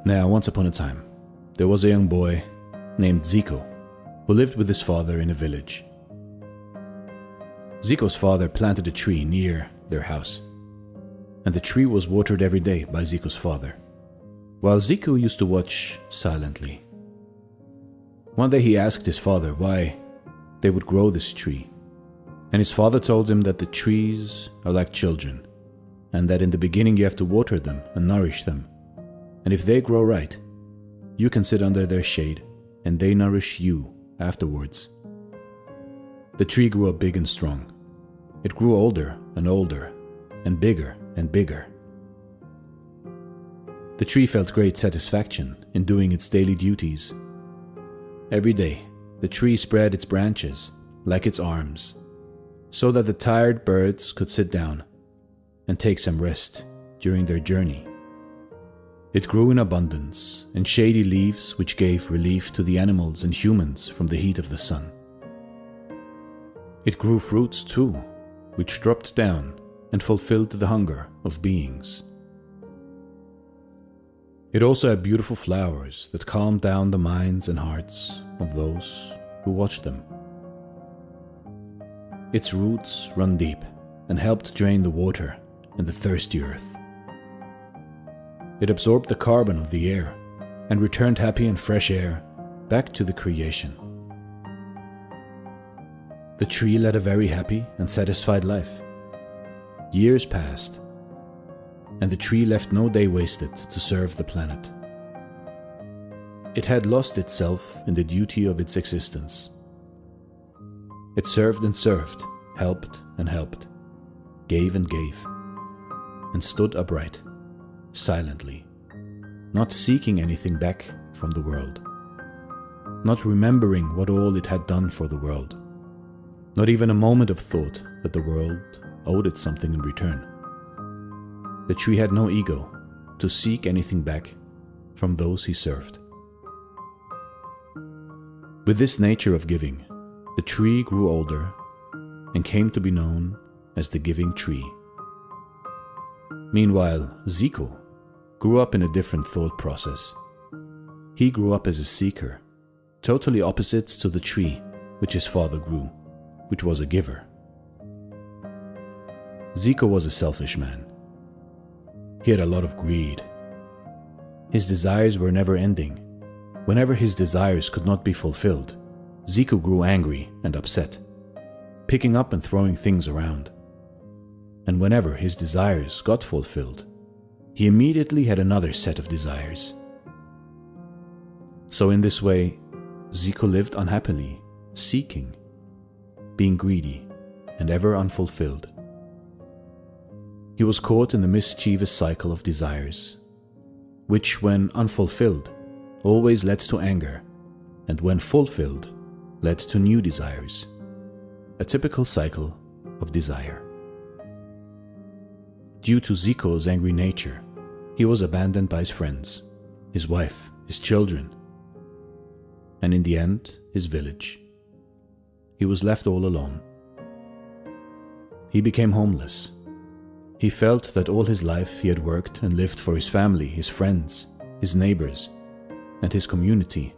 Now, once upon a time, there was a young boy named Zico who lived with his father in a village. Zico's father planted a tree near their house, and the tree was watered every day by Zico's father, while Zico used to watch silently. One day he asked his father why they would grow this tree, and his father told him that the trees are like children, and that in the beginning you have to water them and nourish them, and if they grow right, you can sit under their shade and they nourish you afterwards. The tree grew up big and strong. It grew older and older and bigger and bigger. The tree felt great satisfaction in doing its daily duties. Every day, the tree spread its branches like its arms, so that the tired birds could sit down and take some rest during their journey. It grew in abundance and shady leaves which gave relief to the animals and humans from the heat of the sun. It grew fruits too, which dropped down and fulfilled the hunger of beings. It also had beautiful flowers that calmed down the minds and hearts of those who watched them. Its roots run deep and helped drain the water and the thirsty earth. It absorbed the carbon of the air and returned happy and fresh air back to the creation. The tree led a very happy and satisfied life. Years passed, and the tree left no day wasted to serve the planet. It had lost itself in the duty of its existence. It served and served, helped and helped, gave and gave, and stood upright, silently, not seeking anything back from the world, not remembering what all it had done for the world, not even a moment of thought that the world owed it something in return. The tree had no ego to seek anything back from those he served. With this nature of giving, the tree grew older and came to be known as the giving tree. Meanwhile, Zico grew up in a different thought process. He grew up as a seeker, totally opposite to the tree which his father grew, which was a giver. Zico was a selfish man. He had a lot of greed. His desires were never ending. Whenever his desires could not be fulfilled, Zico grew angry and upset, picking up and throwing things around. And whenever his desires got fulfilled, he immediately had another set of desires. So in this way, Zico lived unhappily, seeking, being greedy, and ever unfulfilled. He was caught in the mischievous cycle of desires, which, when unfulfilled, always led to anger, and when fulfilled, led to new desires. A typical cycle of desire. Due to Zico's angry nature, he was abandoned by his friends, his wife, his children, and in the end, his village. He was left all alone. He became homeless. He felt that all his life he had worked and lived for his family, his friends, his neighbors, and his community.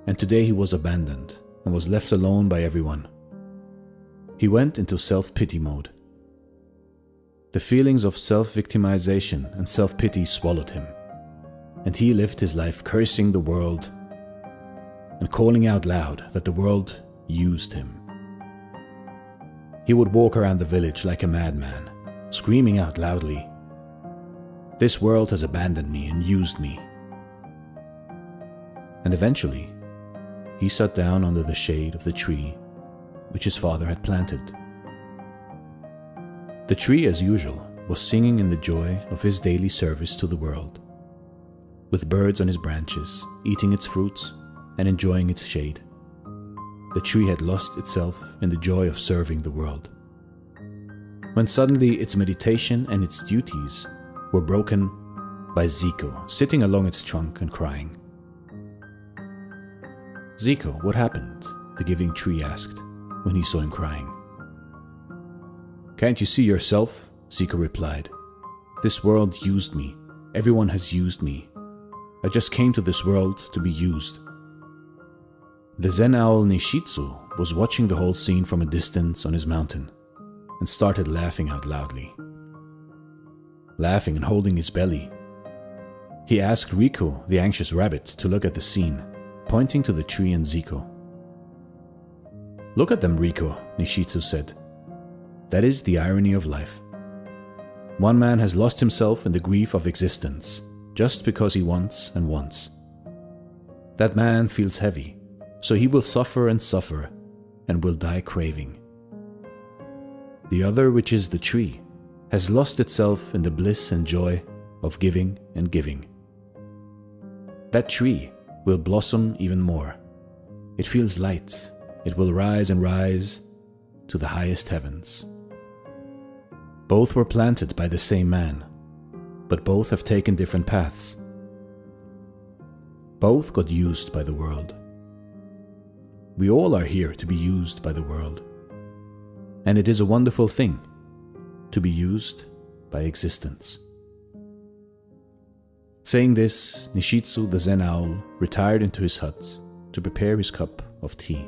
And today he was abandoned and was left alone by everyone. He went into self-pity mode. The feelings of self-victimization and self-pity swallowed him, and he lived his life cursing the world and calling out loud that the world used him. He would walk around the village like a madman, screaming out loudly, "This world has abandoned me and used me." And eventually, he sat down under the shade of the tree which his father had planted. The tree, as usual, was singing in the joy of his daily service to the world, with birds on his branches, eating its fruits and enjoying its shade. The tree had lost itself in the joy of serving the world, when suddenly its meditation and its duties were broken by Zico, sitting along its trunk and crying. "Zico, what happened?" the giving tree asked when he saw him crying. "Can't you see yourself?" Zico replied. "This world used me. Everyone has used me. I just came to this world to be used." The Zen owl Nishitsu was watching the whole scene from a distance on his mountain and started laughing out loudly. Laughing and holding his belly, he asked Riko, the anxious rabbit, to look at the scene, pointing to the tree and Ziko. "Look at them, Riko," Nishitsu said. "That is the irony of life. One man has lost himself in the grief of existence just because he wants and wants. That man feels heavy, so he will suffer and will die craving. The other, which is the tree, has lost itself in the bliss and joy of giving and giving. That tree will blossom even more. It feels light. It will rise and rise to the highest heavens. Both were planted by the same man, but both have taken different paths. Both got used by the world. We all are here to be used by the world. And it is a wonderful thing to be used by existence." Saying this, Nishitsu the Zen owl retired into his hut to prepare his cup of tea.